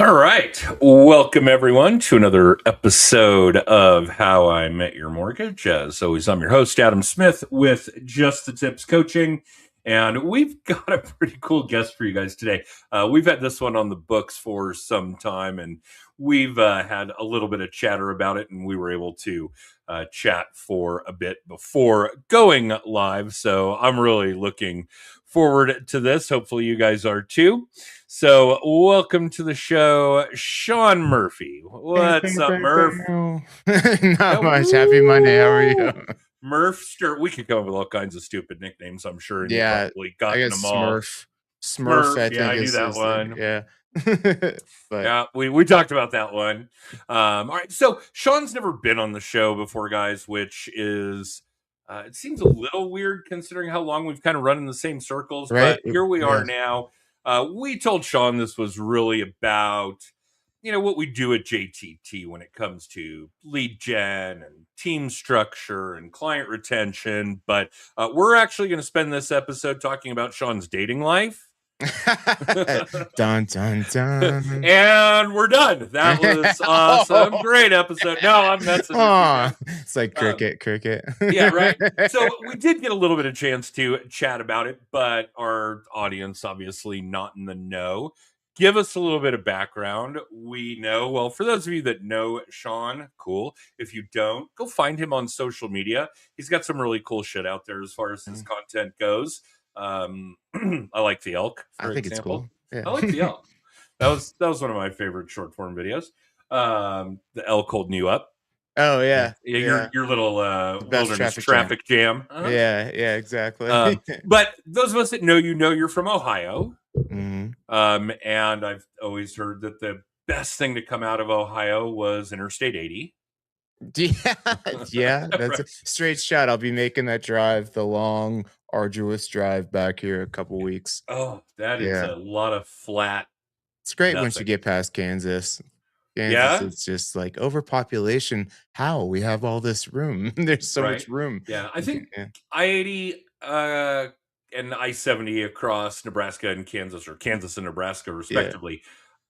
All right. Welcome, everyone, to another episode of How I Met Your Mortgage. As always, I'm your host, Adam Smith, with Just the Tips Coaching. And we've got a pretty cool guest for you guys today. We've had this one on the books for some time, and we've had a little bit of chatter about it, and we were able to chat for a bit before going live. So I'm really looking forward to this. Hopefully, you guys are too. So, welcome to the show, Sean Murphy. What's up, Murph? Not much. Happy Monday. How are you? Murphster. We could come up with all kinds of stupid nicknames, I'm sure, and you've Yeah, probably I gotten them guess all. Smurf, I Yeah, think I knew that is the, one. yeah. But Yeah, we talked about that one. All right, so Sean's never been on the show before, guys, which is it seems a little weird considering how long we've kind of run in the same circles. right? But here we are Yeah. now. We told Sean this was really about what we do at JTT when it comes to lead gen and team structure and client retention. But we're actually going to spend this episode talking about Sean's dating life. Dun dun dun. And we're done. That was awesome. Great episode. No, I'm messing with you guys. It's like cricket. Yeah, right. So we did get a little bit of chance to chat about it, but our audience obviously not in the know. Give us a little bit of background. We know, well, for those of you that know Sean, cool. If you don't, go find him on social media. He's got some really cool shit out there as far as his content goes. I like the elk, for I think example. it's cool. Yeah. I like the elk. That was one of my favorite short form videos. The elk holding you up. Oh yeah. Your little Best wilderness traffic jam. Yeah, exactly. But those of us that know you're from Ohio. Mhm. And I've always heard that the best thing to come out of Ohio was Interstate 80. Yeah, that's a Right. straight shot. I'll be making that drive, the long, arduous drive back here a couple weeks. Oh, that is Yeah, a lot of flat it's great once you nothing. get past Kansas. Kansas, Yeah, it's just like overpopulation. How? We have all this room. There's so right. much room. Yeah, I You can- think yeah. I-80 and I-70 across Nebraska and Kansas, or Kansas and Nebraska, Yeah. respectively,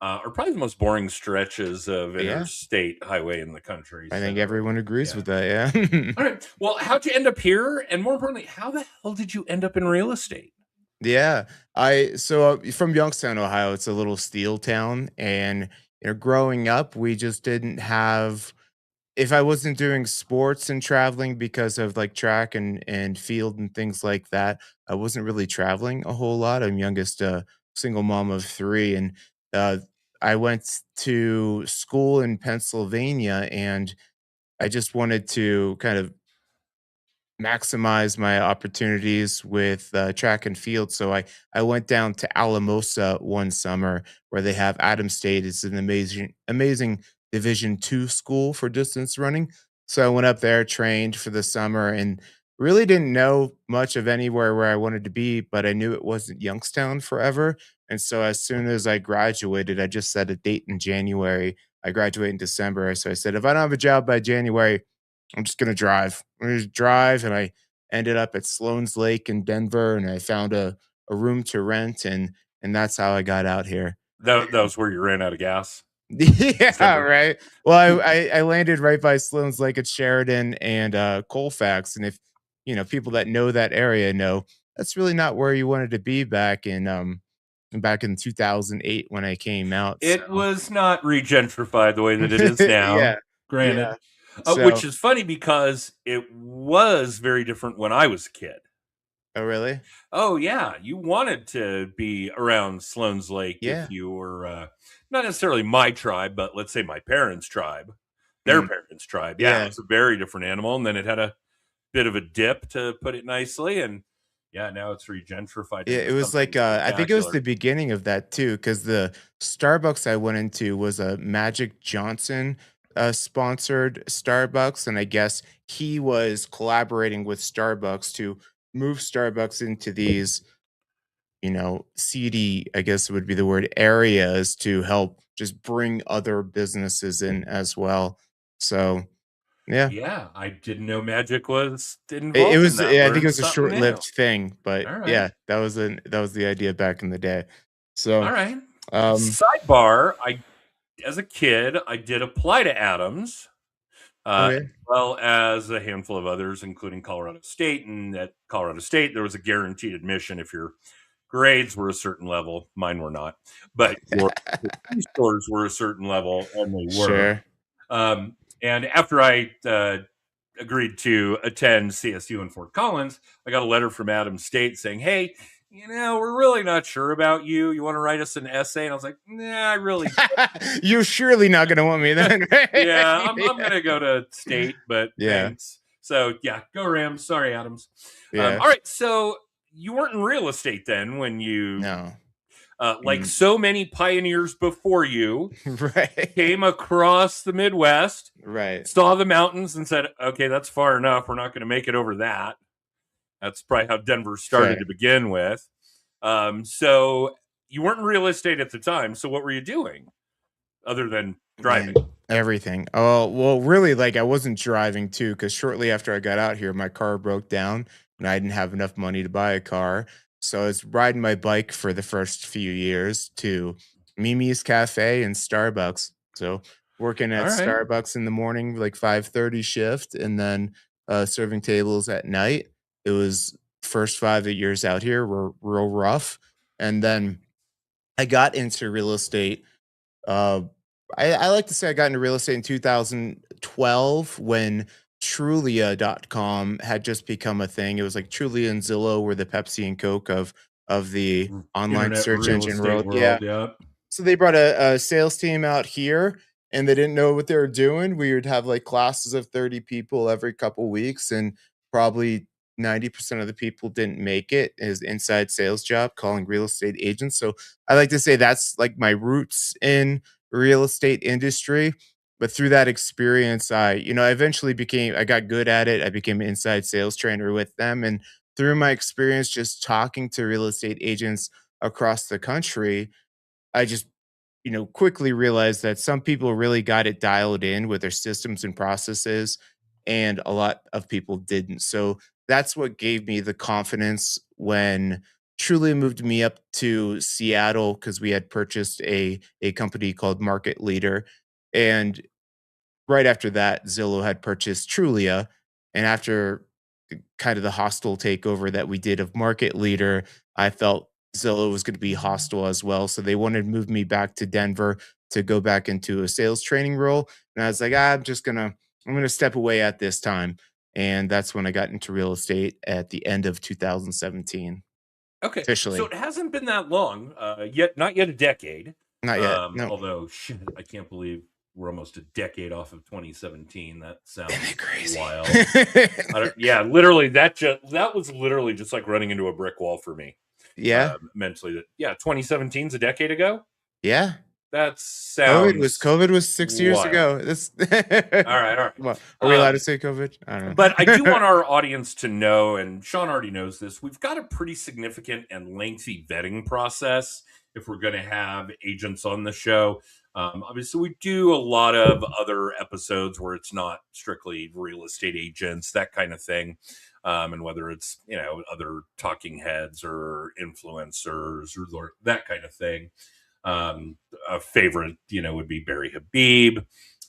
are probably the most boring stretches of Yeah. interstate highway in the country. I So, think everyone agrees yeah. with that. Yeah. All right. Well, how'd you end up here? And more importantly, how the hell did you end up in real estate? Yeah, from Youngstown, Ohio. It's a little steel town, and growing up, we just didn't have. If I wasn't doing sports and traveling because of like track and field and things like that, I wasn't really traveling a whole lot. I'm youngest single mom of three, and uh, I went to school in Pennsylvania, and I just wanted to kind of maximize my opportunities with track and field. So I went down to Alamosa one summer where they have Adams State. It's an amazing Division II school for distance running. So I went up there, trained for the summer, and really didn't know much of anywhere where I wanted to be, but I knew it wasn't Youngstown forever. And so as soon as I graduated, I just set a date in January. I graduate in December. So I said, if I don't have a job by January, I'm just gonna drive. I'm gonna drive, and I ended up at Sloan's Lake in Denver, and I found a room to rent, and that's how I got out here. That was where you ran out of gas. Yeah, December. right. Well, I landed right by Sloan's Lake at Sheridan and Colfax, and if people that know that area know that's really not where you wanted to be back in 2008 when I came out. So It was not regentrified the way that it is yeah, now, yeah. granted. Which So is funny because it was very different when I was a kid. oh really? Oh, yeah. You wanted to be around Sloan's Lake if Yeah. you were not necessarily my tribe, but let's say my parents' tribe, their Mm, parents' tribe. Yeah, yeah. it's a very different animal. And then it had a bit of a dip, to put it nicely. And yeah, now it's regentrified Yeah, into it was something like, I think it was spectacular. the beginning of that too, because the Starbucks I went into was a Magic Johnson, sponsored Starbucks, and I guess he was collaborating with Starbucks to move Starbucks into these, seedy, I guess would be the word, areas to help just bring other businesses in as well. So, yeah. Yeah, I didn't know magic was It involved in was that. yeah, I think it Learned was a something new. short-lived thing, but All right. yeah, that was the idea back in the day. So, All right. um Sidebar, I as a kid, I did apply to Adams, as Okay. well as a handful of others, including Colorado State. And at Colorado State, there was a guaranteed admission if your grades were a certain level. Mine were not, but your scores were a certain level, and they were. Sure. And after I agreed to attend CSU in Fort Collins, I got a letter from Adams State saying, "Hey, we're really not sure about you. You want to write us an essay?" And I was like, "Nah, I really, You're surely not gonna want me then, yeah, I'm right? gonna go to State, but Yeah. thanks." So yeah, go Rams. Sorry, Adams. Yeah. All right, so you weren't in real estate then when you, No. like so many pioneers before you, Right. came across the Midwest, Right. saw the mountains, and said, "Okay, that's far enough. We're not going to make it over that." That's probably how Denver started Fair. to begin with. So you weren't in real estate at the time. So what were you doing other than driving? Man, everything. Oh, well, really, like I wasn't driving too, because shortly after I got out here, my car broke down and I didn't have enough money to buy a car. So I was riding my bike for the first few years to Mimi's Cafe and Starbucks. So working All at right. Starbucks in the morning, like 5:30 shift, and then serving tables at night. It was first 5 years out here were real rough. And then I got into real estate uh, I like to say I got into real estate in 2012 when Trulia.com had just become a thing. It was like Trulia and Zillow were the Pepsi and Coke of the online Internet search real engine estate world. Yeah. world. Yeah. So they brought a sales team out here and they didn't know what they were doing. We would have like classes of 30 people every couple weeks, and probably 90% of the people didn't make it as inside sales job calling real estate agents. So I like to say that's like my roots in real estate industry. But through that experience, I eventually I got good at it. I became an inside sales trainer with them. And through my experience just talking to real estate agents across the country, I just, quickly realized that some people really got it dialed in with their systems and processes, and a lot of people didn't. So that's what gave me the confidence when Trulia moved me up to Seattle because we had purchased a company called Market Leader. And right after that, Zillow had purchased Trulia. And after kind of the hostile takeover that we did of Market Leader, I felt Zillow was going to be hostile as well. So they wanted to move me back to Denver to go back into a sales training role. And I was like, I'm gonna step away at this time. And that's when I got into real estate at the end of 2017. Okay. So Officially. it hasn't been that long, yet not yet a decade. Not yet. No. Although shit, I can't believe we're almost a decade off of 2017. That Isn't it sounds crazy? wild. Yeah, literally that was literally just like running into a brick wall for me, Yeah. mentally. That, yeah, 2017 is a decade ago. Yeah. That COVID was sounds COVID was 6 years wild. ago. This All right. Well, are we allowed Um, to say COVID? I don't but I do know. want our audience to know, and Sean already knows this, we've got a pretty significant and lengthy vetting process if we're going to have agents on the show. Obviously, we do a lot of other episodes where it's not strictly real estate agents, that kind of thing. And whether it's, other talking heads or influencers or that kind of thing. A favorite, would be Barry Habib,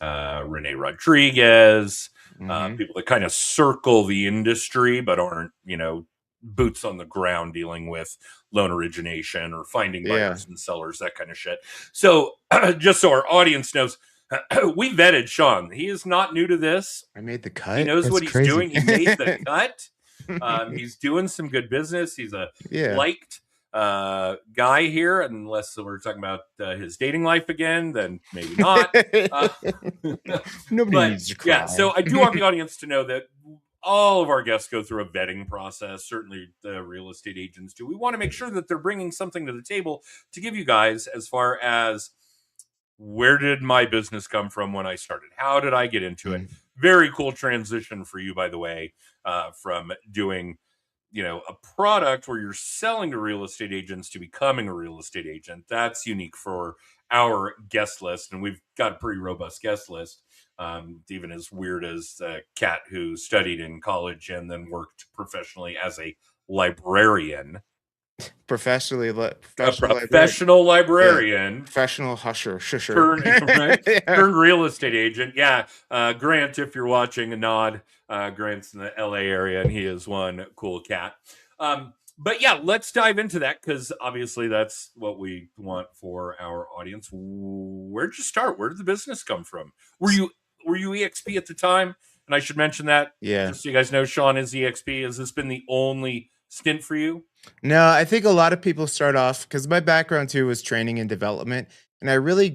Rene Rodriguez, Mhm. people that kind of circle the industry but aren't, boots on the ground dealing with loan origination or finding Yeah. buyers and sellers, that kind of shit. So, just so our audience knows, we vetted Sean. He is not new to this. I made the He cut? knows That's what he's crazy. doing. He made the cut. He's doing some good business. He's a Yeah. liked guy here, unless we're talking about his dating life again, then maybe not. Uh, Nobody but needs to yeah, cry. so I do want the audience to know that all of our guests go through a vetting process. Certainly, the real estate agents do. We want to make sure that they're bringing something to the table to give you guys as far as where did my business come from when I started? How did I get into it? Mm. Very cool transition for you, by the way, from doing, a product where you're selling to real estate agents to becoming a real estate agent. That's unique for our guest list. And we've got a pretty robust guest list. Even as weird as Kat, who studied in college and then worked professionally as a librarian. A professional librarian. professional Yeah, librarian professional shusher. turn right Yeah. turn real estate agent. Yeah, Grant, if you're watching, a nod. Grant's in the LA area, and he is one cool cat. But yeah, let's dive into that because obviously that's what we want for our audience. Where'd you start? Where did the business come from? Were you EXP at the time? And I should mention that Yeah. just so you guys know, Sean is EXP. Has this been the only stint for you? No, I think a lot of people start off because my background too was training and development, and I really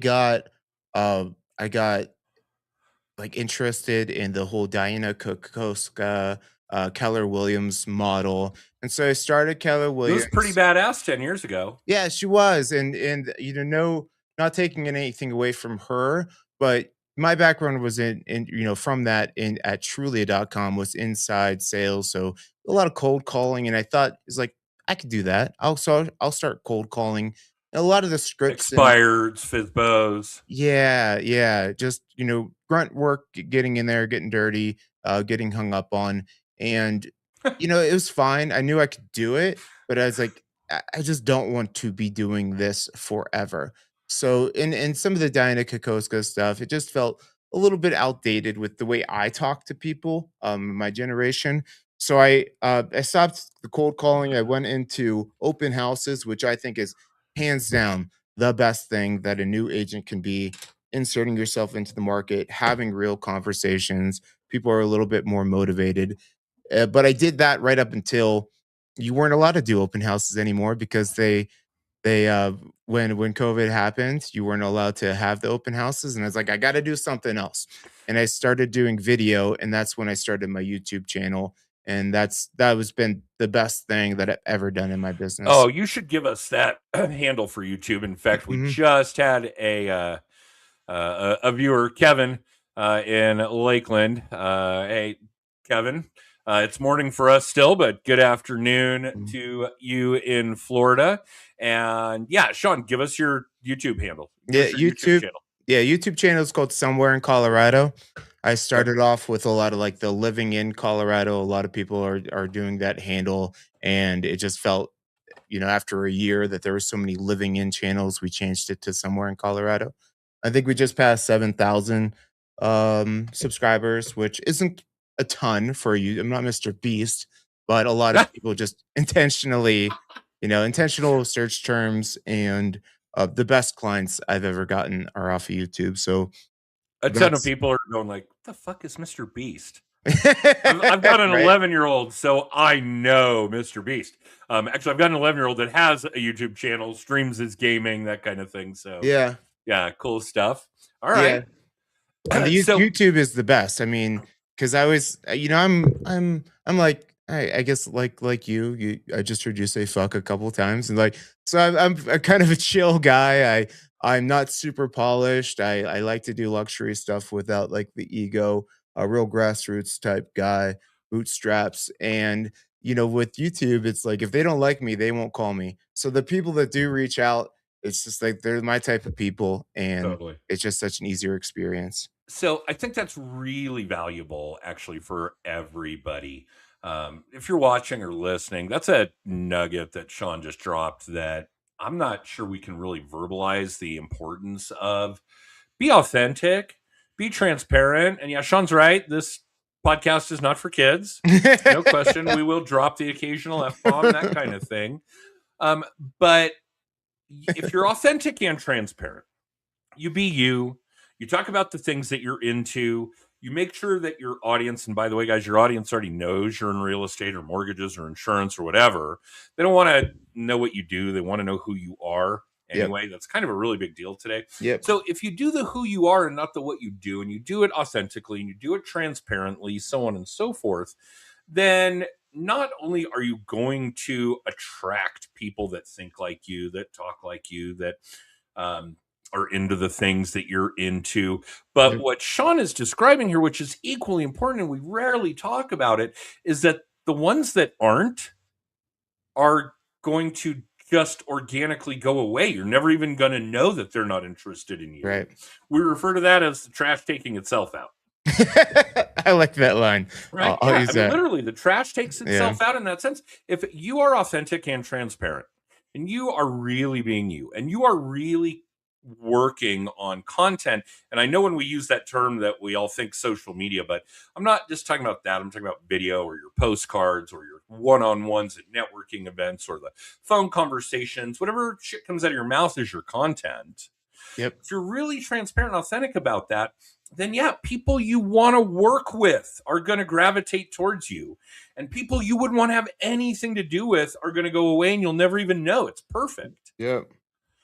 I got like interested in the whole Diana Kokoska, Keller Williams model, and so I started Keller It was pretty Williams. badass 10 years ago. Yeah, she was, and no, not taking anything away from her, but my background was from that in at Trulia.com was inside sales, so a lot of cold calling, and I thought it's like I could do that. I'll start cold calling. A lot of the scripts and Expired, Fizbos. yeah, yeah, just, grunt work, getting in there, getting dirty, getting hung up on, and, it was fine. I knew I could do it, but I was like, I just don't want to be doing this forever." So, in some of the Diana Kokoska stuff, it just felt a little bit outdated with the way I talk to people, my generation. So I stopped the cold calling. I went into open houses, which I think is hands down the best thing that a new agent can be, inserting yourself into the market, having real conversations. People are a little bit more motivated. But I did that right up until you weren't allowed to do open houses anymore because they when COVID happened, you weren't allowed to have the open houses, and I was like, I got to do something else. And I started doing video, and that's when I started my YouTube channel, and that was been the best thing that I've ever done in my Oh, business. you should give us that handle for YouTube. In fact, we Mhm. just had a viewer, Kevin, in Lakeland. Hey, Kevin, it's morning for us still, but good afternoon Mhm. to you in Florida. And yeah, Sean, give us your YouTube handle. Give Yeah, us your YouTube channel. YouTube channel is called Somewhere in Colorado. I Okay. started off with a lot of like the living in Colorado. A lot of people are doing that handle, and it just felt, after a year that there were so many living in channels, we changed it to Somewhere in Colorado. I think we just passed 7,000 subscribers, which isn't a ton for you. I'm not Mr. Beast, but a lot of people just intentional search terms, and the best clients I've ever gotten are off of YouTube. So A ton of that's people are going like, "What the fuck is Mr. Beast?" I've got an right. 11-year-old, so I know Mr. Beast. Actually, I've got an 11-year-old that has a YouTube channel, streams his gaming, that kind of thing. So, Yeah. yeah, cool stuff. All Yeah. right. And the So, YouTube is the best. I mean, because I was, I'm like, I guess I just heard you say fuck a couple times, and like, so I'm a kind of a chill guy. I'm not super polished. I like to do luxury stuff without like the ego. A real grassroots type guy, bootstraps, and with YouTube, it's like if they don't like me, they won't call me. So the people that do reach out, it's just like they're my type of people, and totally. it's just such an easier experience. So, I think that's really valuable, actually, for everybody. If you're watching or listening, that's a nugget that Sean just dropped that I'm not sure we can really verbalize the importance of. Be authentic, be transparent. And yeah, Sean's right. This podcast is not for kids. No question. We will drop the occasional F bomb, that kind of thing. Um, but if you're authentic and transparent, you be you, you talk about the things that you're into, you make sure that your audience, and by the way, guys, your audience already knows you're in real estate or mortgages or insurance or whatever. They don't want to know what you do, they want to know who you are Yep. anyway. That's kind of a really big deal today. Yep. So if you do the who you are and not the what you do, and you do it authentically and you do it transparently, so on and so forth, then not only are you going to attract people that think like you, that talk like you, that um, are into the things that you're into. But Yep. what Sean is describing here, which is equally important, and we rarely talk about it, is that the ones that aren't are going to just organically go away. You're never even going to know that they're not interested in you. Right. We refer to that as the trash taking itself out. I like that line. Right? I'll Yeah. I use mean, that. literally, the trash takes Yeah. itself out in that sense. If you are authentic and transparent, and you are really being you, and you are really working on content. And I know when we use that term that we all think social media, but I'm not just talking about that. I'm talking about video or your postcards or your one-on-ones at networking events or the phone conversations. Whatever shit comes out of your mouth is your content. Yep. If you're really transparent and authentic about that, then yeah, people you want to work with are going to gravitate towards you. And people you wouldn't want to have anything to do with are going to go away and you'll never even know. It's perfect. Yep.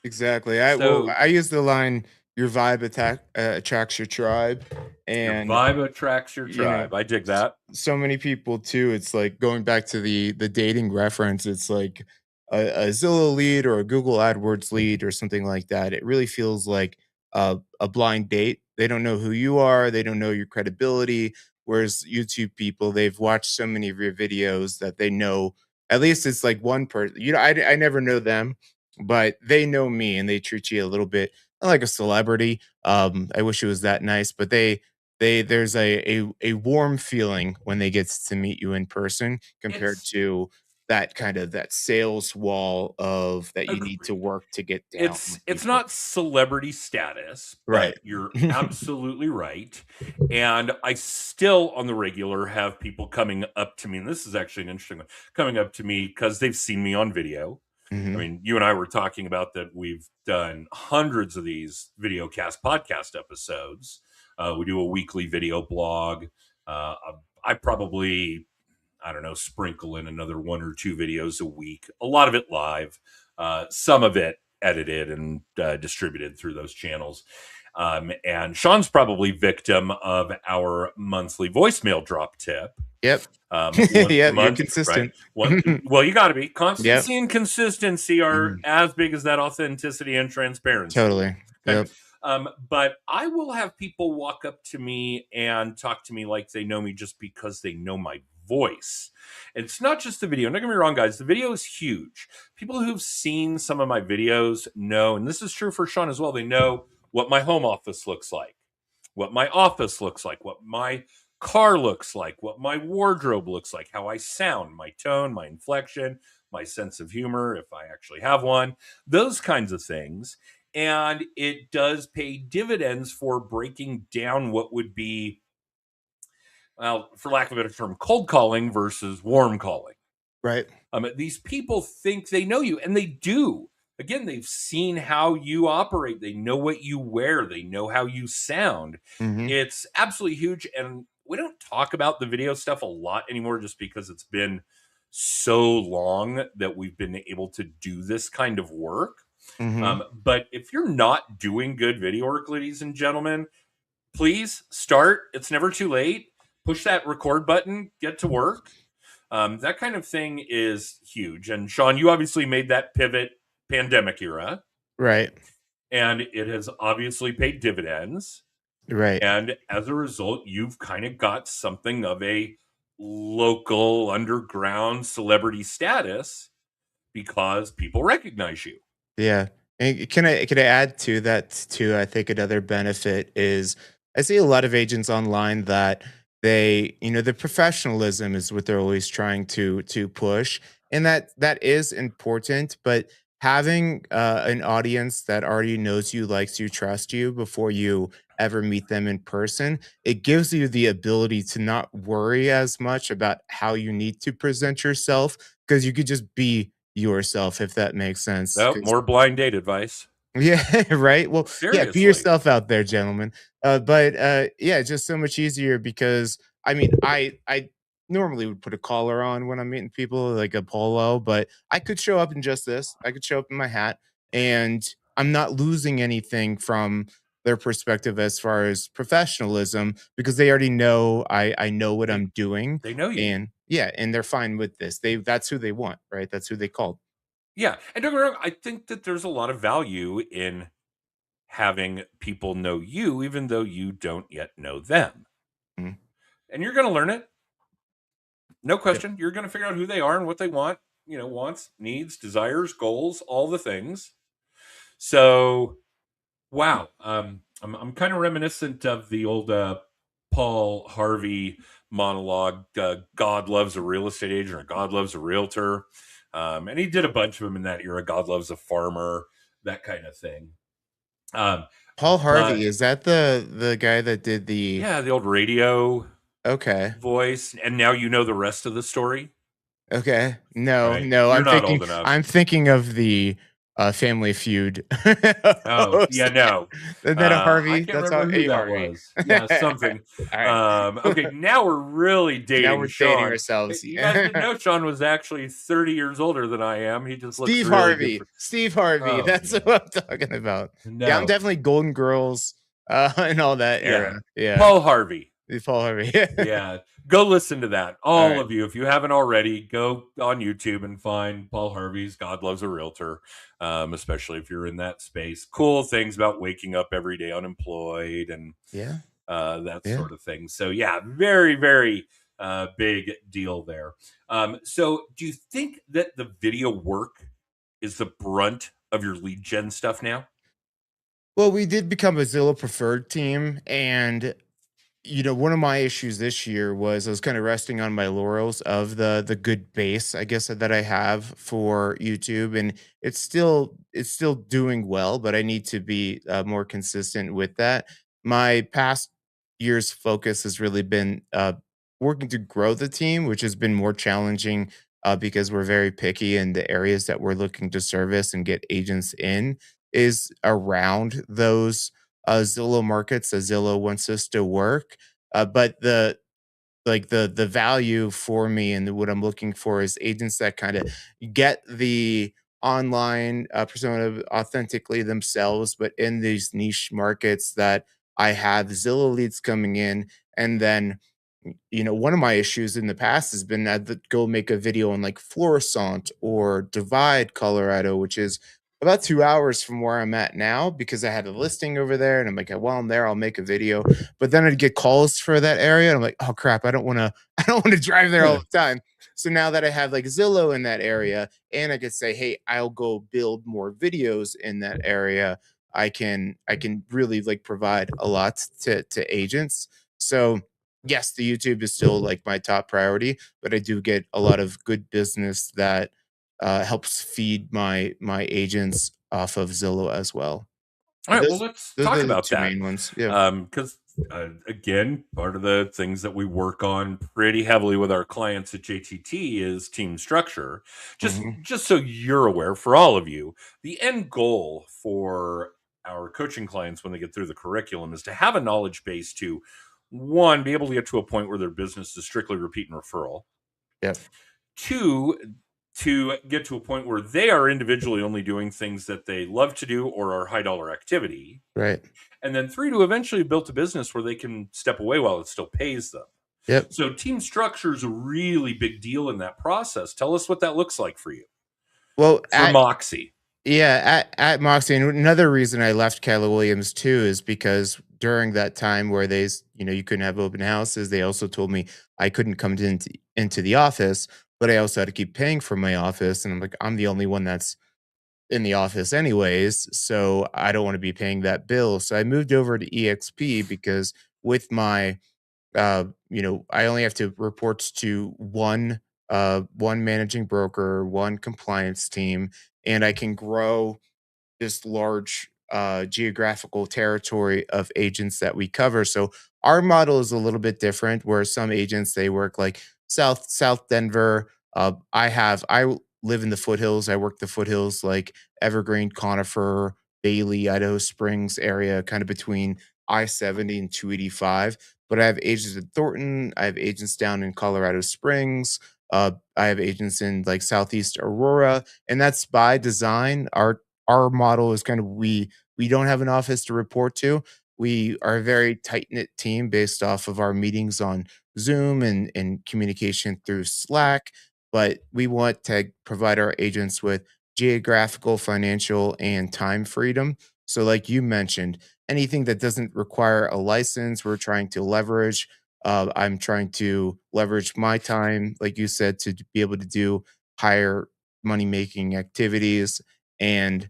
Exactly. So I use the line, "Your vibe attracts your tribe," your and vibe attracts your you know, tribe. I dig s- that. so many people too. It's like going back to the dating reference. It's like a Zillow lead or a Google AdWords lead or something like that. It really feels like a blind date. They don't know who you are. They don't know your credibility. Whereas YouTube people, they've watched so many of your videos that they know. At least it's like one person. I never know them, but they know me and they treat you a little bit like a celebrity. I wish it was that nice, but there's a warm feeling when they get to meet you in person compared It's to that kind of that sales wall of that you need to agreed. work to get down It's with it's people. not celebrity status, Right. but you're absolutely right. And I still on the regular have people coming up to me, and this is actually an interesting one, coming up to me because they've seen me on video. I Mhm. mean, you and I were talking about that. We've done hundreds of these video cast podcast episodes. We do a weekly video blog. Uh, I probably, I don't know, sprinkle in another one or two videos a week, a lot of it live, some of it edited and distributed through those channels. And Sean's probably victim of our monthly voicemail drop tip, Yep. once a Yep, you're month, right? consistent. Well, you got to be. Yep. Constancy and consistency are Mhm. as big as that authenticity and transparency. Totally. Okay. Yep. But I will have people walk up to me and talk to me like they know me just because they know my voice. And it's not just the video. Don't get me wrong, guys. The video is huge. People who've seen some of my videos know, and this is true for Sean as well, they know what my home office looks like, what my office looks like, what my car looks like, what my wardrobe looks like, how I sound, my tone, my inflection, my sense of humor, if I actually have one, those kinds of things. And it does pay dividends for breaking down what would be, well, for lack of a better term, cold calling versus warm calling. Right. These people think they know you, and they do. Again, they've seen how you operate. They know what you wear. They know how you sound. Mhm. It's absolutely huge. And we don't talk about the video stuff a lot anymore just because it's been so long that we've been able to do this kind of work. Mhm. But if you're not doing good video work, ladies and gentlemen, please start. It's never too late. Push that record button, get to work. That kind of thing is huge. And Sean, you obviously made that pivot pandemic era, Right. and it has obviously paid dividends. Right. And as a result, you've kind of got something of a local underground celebrity status because people recognize you. Yeah. And can I add to that too? I think another benefit is I see a lot of agents online that the professionalism is what they're always trying to push. And that is important, but having an audience that already knows you, likes you, trusts you before you ever meet them in person, it gives you the ability to not worry as much about how you need to present yourself because you could just be yourself, if that makes sense. Oh, more blind date advice. Yeah, right? Well, yeah, be Seriously. yourself out there, gentlemen. But yeah, it's just so much easier because I mean, I normally would put a collar on when I'm meeting people, like a polo, but I could show up in just this. I could show up in my hat, and I'm not losing anything from their perspective as far as professionalism because they already know I know what They, I'm doing, they know you. and yeah, and they're fine with this. That's who they want, right? That's who they called. Yeah. And don't get me wrong, I think that there's a lot of value in having people know you, even though you don't yet know them. Mhm. And you're going to learn it. No Yep. question. You're going to figure out who they are and what they want, wants, needs, desires, goals, all the things. So, wow. I'm kind of reminiscent of the old Paul Harvey monologue, God loves a real estate agent or God loves a realtor. And he did a bunch of them in that era. God Loves a Farmer, that kind of thing. Um, Paul but Harvey, is that the guy that did the yeah, the old radio okay. voice, and now you know the rest of the story, Okay. No, right? no, You're not old enough. I'm thinking of the, Family Feud Oh, yeah, host. no. Isn't that a I Harvey? can't That's all remember who A. that Harvey. was. Yeah, something. Alright. Okay, now we're really Now dating we're dating Sean. ourselves. You guys didn't know Sean was actually 30 years older than I am. He just looks Steve really good Harvey. for. Steve Harvey. Oh, That's yeah. what I'm talking about. Yeah, I'm No. definitely Golden Girls, and all that Yeah. era. Yeah. Paul Harvey. Paul Harvey. Yeah, go listen to that. All Alright. of you, if you haven't already, go on YouTube and find Paul Harvey's God Loves a Realtor, especially if you're in that space. Cool things about waking up every day unemployed and Yeah. that Yeah. sort of thing. So, yeah, very, very big deal there. So, do you think that the video work is the brunt of your lead gen stuff now? Well, we did become a Zillow preferred team, and one of my issues this year was I was kind of resting on my laurels of the good base, I guess, that I have for YouTube, and it's still doing well, but I need to be more consistent with that. My past year's focus has really been working to grow the team, which has been more challenging because we're very picky in the areas that we're looking to service and get agents in is around those Zillow markets that Zillow wants us to work. But the value for me and what I'm looking for is agents that kind of get the online persona authentically themselves, but in these niche markets that I have Zillow leads coming in, and then one of my issues in the past has been that go make a video in like Florissant or Divide, Colorado, which is about 2 hours from where I'm at now because I had a listing over there, and I'm like, while I'm there, I'll make a video. But then I'd get calls for that area, and I'm like, oh crap, I don't want to, I don't want to drive there all the time. So now that I have like Zillow in that area, and I could say, hey, I'll go build more videos in that area. I can really like provide a lot to agents. So yes, the YouTube is still like my top priority, but I do get a lot of good business that helps feed my agents off of Zillow as well. All right, well, Those let's those talk are the about two that. main ones. Yeah. Because again, part of the things that we work on pretty heavily with our clients at JTT is team structure. Mhm. Just so you're aware, for all of you, the end goal for our coaching clients when they get through the curriculum is to have a knowledge base to one, be able to get to a point where their business is strictly repeat and referral. Yep. Two, to get to a point where they are individually only doing things that they love to do or are high dollar activity. Right. And then three, to eventually build a business where they can step away while it still pays them. Yep. So team structure is a really big deal in that process. Tell us what that looks like for you. Well, For Moxie. at Moxie, and another reason I left Keller Williams too is because during that time where you couldn't have open houses, they also told me I couldn't come into the office, but I also had to keep paying for my office, and I'm like, I'm the only one that's in the office anyways, so I don't want to be paying that bill. So I moved over to EXP because with my I only have to report to one managing broker, one compliance team, and I can grow this large geographical territory of agents that we cover. So our model is a little bit different. Where some agents they work like South Denver. I live in the foothills. I work the foothills like Evergreen, Conifer, Bailey, Idaho Springs area, kind of between I-70 and 285. But I have agents in Thornton. I have agents down in Colorado Springs. I have agents in like Southeast Aurora, and that's by design. Our model is kind of we don't have an office to report to. We are a very tight knit team based off of our meetings on Zoom and communication through Slack. But we want to provide our agents with geographical, financial, and time freedom. So, like you mentioned, anything that doesn't require a license, we're trying to leverage. I'm trying to leverage my time, like you said, to be able to do higher money making activities. And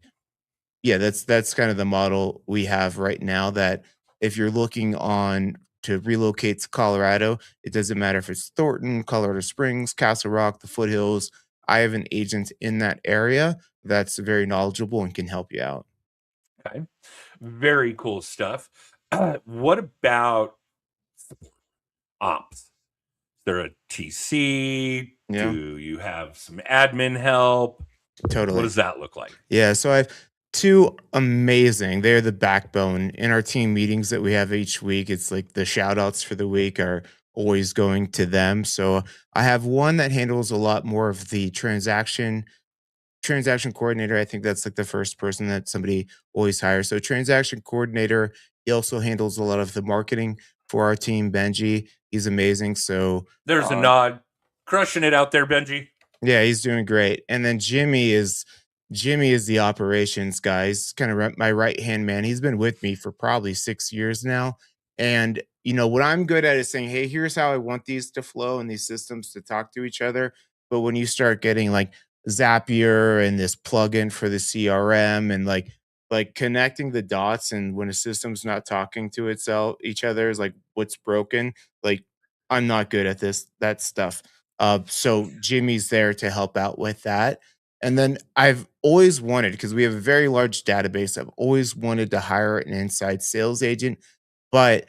yeah, that's kind of the model we have right now, that if you're looking on to relocate to Colorado, it doesn't matter if it's Thornton, Colorado Springs, Castle Rock, the foothills. I have an agent in that area that's very knowledgeable and can help you out. Okay. Very cool stuff. What about ops? Is there a TC? Yeah, Do you have some admin help? What totally. does that look like? Yeah, so I have 2 amazing, they're the backbone in our team meetings that we have each week. It's like the shout outs for the week are always going to them. So I have one that handles a lot more of the transaction coordinator. I think that's like the first person that somebody always hires. So transaction coordinator, he also handles a lot of the marketing for our team. Benji, he's amazing. So There's a nod. Crushing it out there, Benji. yeah, he's doing great. And then Jimmy is the operations guy. He's kind of my right hand man. He's been with me for probably 6 years now. And what I'm good at is saying, "Hey, here's how I want these to flow and these systems to talk to each other." But when you start getting like Zapier and this plugin for the CRM and like connecting the dots, and when a system's not talking to itself each other is like what's broken. Like I'm not good at that stuff. So Jimmy's there to help out with that. And then I've always wanted, because we have a very large database, I've always wanted to hire an inside sales agent, but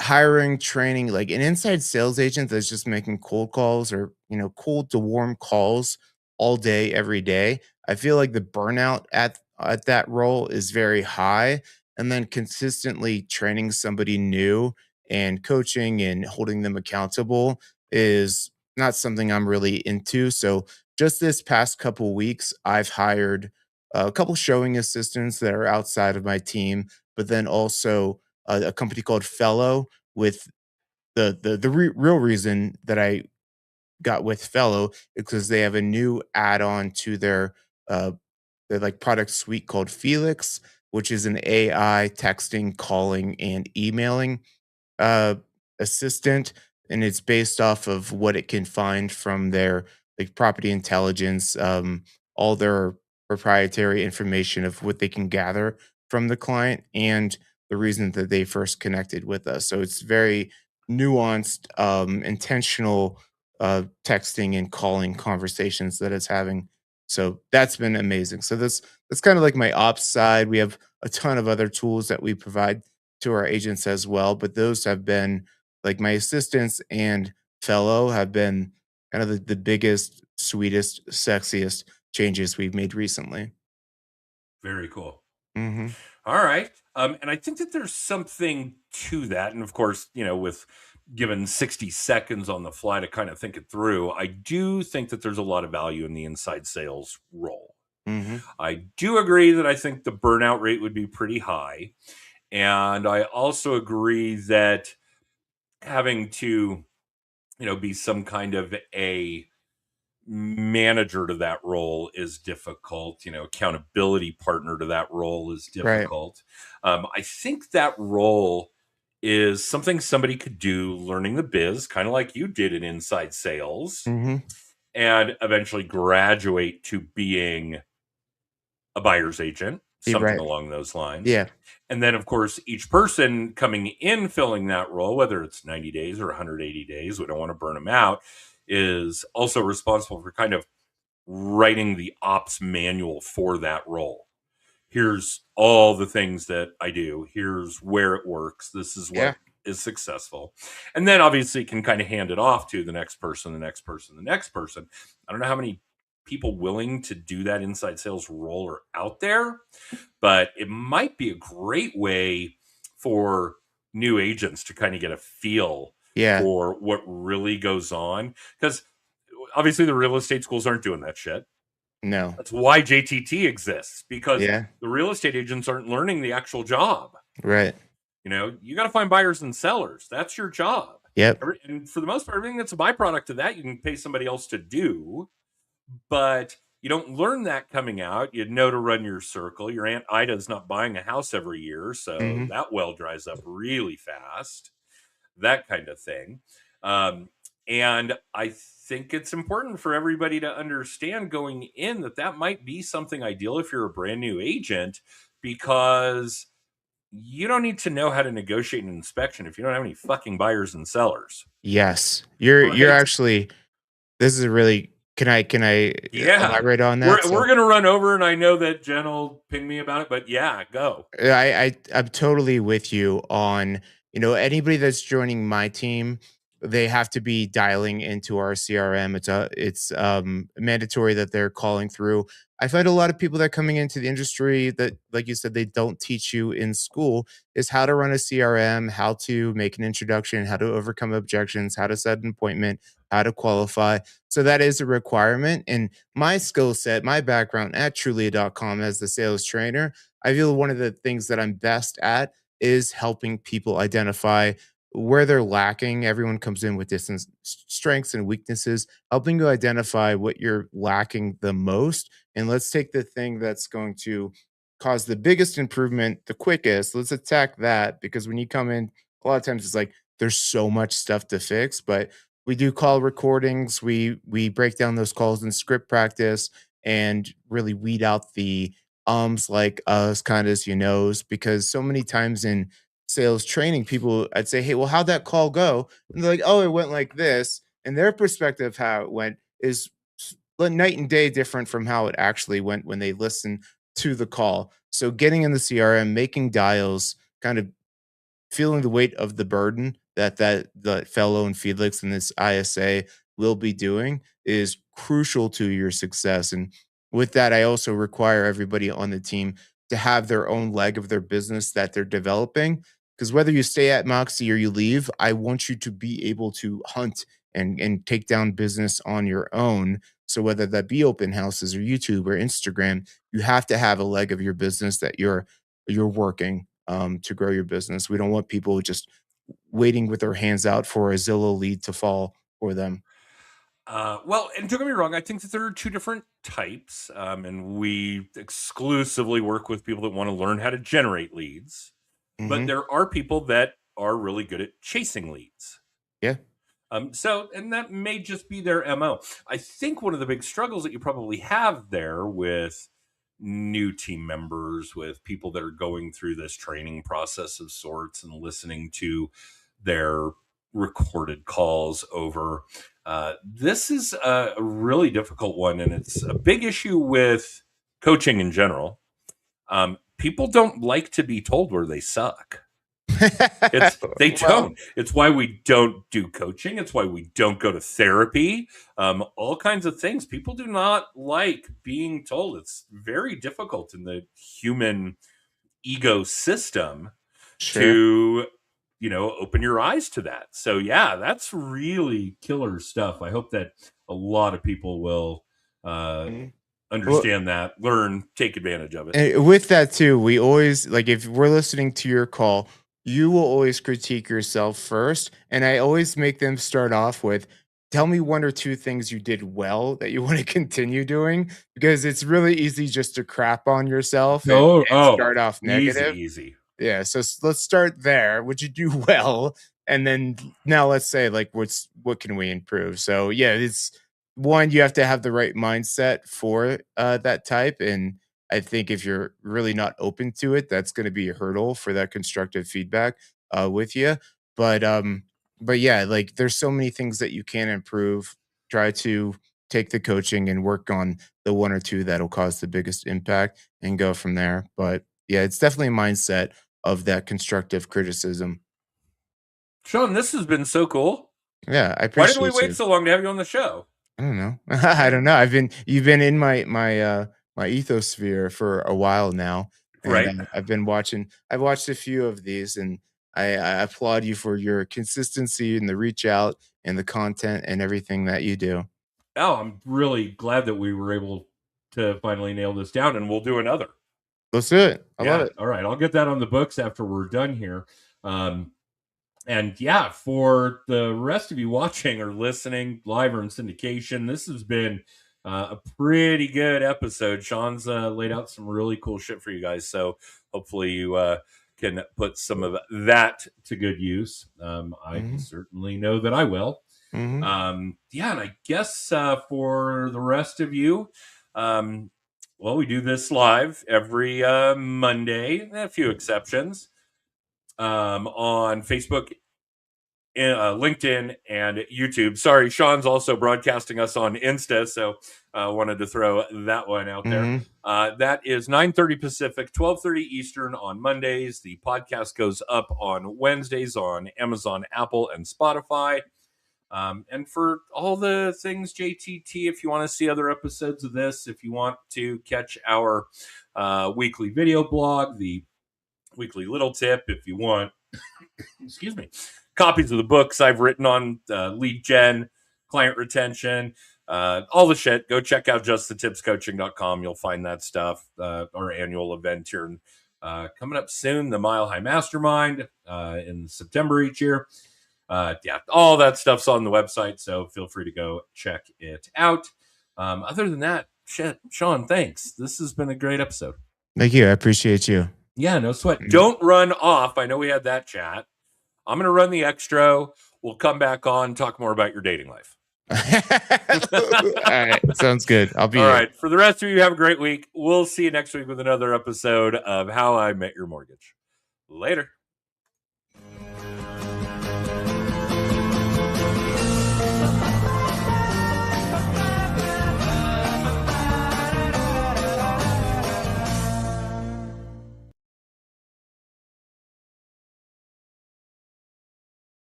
hiring, training, like an inside sales agent that's just making cold calls or, cold to warm calls all day, every day. I feel like the burnout at that role is very high. And then consistently training somebody new and coaching and holding them accountable is not something I'm really into. So just this past couple weeks, I've hired a couple showing assistants that are outside of my team, but then also a company called Fellow with the real reason that I got with Fellow is because they have a new add-on to their like product suite called Felix, which is an AI texting, calling, and emailing uh, assistant, and it's based off of what it can find from their like property intelligence, all their proprietary information of what they can gather from the client and the reason that they first connected with us. So it's very nuanced, intentional texting and calling conversations that it's having. So that's been amazing. So that's kind of like my ops side. We have a ton of other tools that we provide to our agents as well, but those have been like my assistants and Fellow have been kind of the biggest, sweetest, sexiest changes we've made recently. Very cool. Mhm. All right. And I think that there's something to that. And of course, with given 60 seconds on the fly to kind of think it through, I do think that there's a lot of value in the inside sales role. Mhm. I do agree that I think the burnout rate would be pretty high. And I also agree that having to, be some kind of a manager to that role is difficult. Accountability partner to that role is Right. difficult. I think that role is something somebody could do learning the biz, kind of like you did in inside sales, Mhm. and eventually graduate to being a buyer's agent, You're something right. along those lines. Yeah. And then, of course, each person coming in filling that role, whether it's 90 days or 180 days, we don't want to burn them out, is also responsible for kind of writing the ops manual for that role. Here's all the things that I do. Here's where it works. This is Yeah. what is successful. And then obviously can kind of hand it off to the next person, the next person, the next person. I don't know how many people willing to do that inside sales role are out there, but it might be a great way for new agents to kind of get a feel Yeah. for what really goes on. Because obviously the real estate schools aren't doing that shit. No. That's why JTT exists, because Yeah. the real estate agents aren't learning the actual job. Right. You got to find buyers and sellers. That's your job. Yep. And for the most part, everything that's a byproduct of that, you can pay somebody else to do. But you don't learn that coming out. You know to run your circle. Your Aunt Ida's not buying a house every year, so Mhm. that well dries up really fast. That kind of thing. Um, and I think it's important for everybody to understand going in that that might be something ideal if you're a brand new agent, because you don't need to know how to negotiate an inspection if you don't have any fucking buyers and sellers, Yes. You're right? actually this is a really Can I Yeah. elaborate on that? We're So gonna run over, and I know that Jen will ping me about it, but yeah, go. I'm totally with you on, anybody that's joining my team, they have to be dialing into our CRM. It's mandatory that they're calling through. I find a lot of people that coming into the industry that, like you said, they don't teach you in school is how to run a CRM, how to make an introduction, how to overcome objections, how to set an appointment, how to qualify. So that is a requirement. And my skill set, my background at Trulia.com as the sales trainer, I feel one of the things that I'm best at is helping people identify where they're lacking. Everyone comes in with different strengths and weaknesses, helping you identify what you're lacking the most. And let's take the thing that's going to cause the biggest improvement the quickest. Let's attack that because when you come in, a lot of times it's like there's so much stuff to fix, but we do call recordings. We break down those calls in script practice and really weed out the like us, kind as you knows, because so many times in sales training, people I'd say, hey, well, how'd that call go? And they're like, oh, it went like this. And their perspective of how it went is night and day different from how it actually went when they listen to the call. So getting in the CRM, making dials, kind of feeling the weight of the burden that the fellow and Felix and this ISA will be doing is crucial to your success. And with that, I also require everybody on the team to have their own leg of their business that they're developing. Because whether you stay at Moxie or you leave, I want you to be able to hunt and take down business on your own. So whether that be open houses or YouTube or Instagram, you have to have a leg of your business that you're working to grow your business. We don't want people just waiting with their hands out for a Zillow lead to fall for them. Well, and don't get me wrong, I think that there are two different types, and we exclusively work with people that want to learn how to generate leads. But Hmm. there are people that are really good at chasing leads. Yeah. And that may just be their MO. I think one of the big struggles that you probably have there with new team members, with people that are going through this training process of sorts and listening to their recorded calls over. This is a really difficult one, and it's a big issue with coaching in general. People don't like to be told where they suck. They Well, don't. It's why we don't do coaching. It's why we don't go to therapy. All kinds of things. People do not like being told. It's very difficult in the human ego system sure. to, open your eyes to that. So yeah, that's really killer stuff. I hope that a lot of people will uh, Mhm. Well, understand that, learn, take advantage of it. and with that too, we always like if we're listening to your call, you will always critique yourself first. And I always make them start off with tell me one or two things you did well that you want to continue doing because it's really easy just to crap on yourself Oh, and oh, start off easy, negative. easy. Yeah, so let's start there. Would you do well? And then now let's say like what can we improve? So yeah, it's one you have to have the right mindset for that type and I think if you're really not open to it, that's going to be a hurdle for that constructive feedback with you. But um but yeah, like there's so many things that you can improve. Try to take the coaching and work on the one or two that'll cause the biggest impact and go from there. But yeah, it's definitely a mindset of that constructive criticism. Sean, this has been so cool. Yeah, I Why did we appreciate wait you. so long to have you on the show? I don't know. I don't know. You've been in my ethosphere for a while now, and Right. I've watched a few of these, and I applaud you for your consistency and the reach out and the content and everything that you do. Oh, I'm really glad that we were able to finally nail this down, and we'll do another. Let's do it. I love Yeah. it. All right. I'll get that on the books after we're done here. Um, and yeah, for the rest of you watching or listening live or in syndication, this has been a pretty good episode. Sean's laid out some really cool shit for you guys. So hopefully you can put some of that to good use. I Mhm, certainly know that I will. mhm. Yeah, and I guess for the rest of you, um, well, we do this live every Monday, a few exceptions, on Facebook LinkedIn and YouTube. Sorry, Sean's also broadcasting us on Insta, so wanted to throw that one out there. That is 9:30 Pacific, 12:30 Eastern on Mondays. The podcast goes up on Wednesdays on Amazon, Apple, and Spotify. And for all the things JTT, if you want to see other episodes of this, if you want to catch our weekly video blog, the weekly little tip, if you want, excuse me, copies of the books I've written on lead gen, client retention, all the shit, go check out justthetipscoaching.com. You'll find that stuff. Our annual event here coming up soon, the Mile High Mastermind in September each year. Yeah, all that stuff's on the website, so feel free to go check it out. Other than that, shit, Sean, thanks. This has been a great episode. Thank you. I appreciate you. Yeah, no sweat. Don't run off. I know we had that chat. I'm going to run the extra. We'll come back on, talk more about your dating life. All right. Sounds good. I'll be all here. right. For the rest of you, have a great week. We'll see you next week with another episode of How I Met Your Mortgage. Later.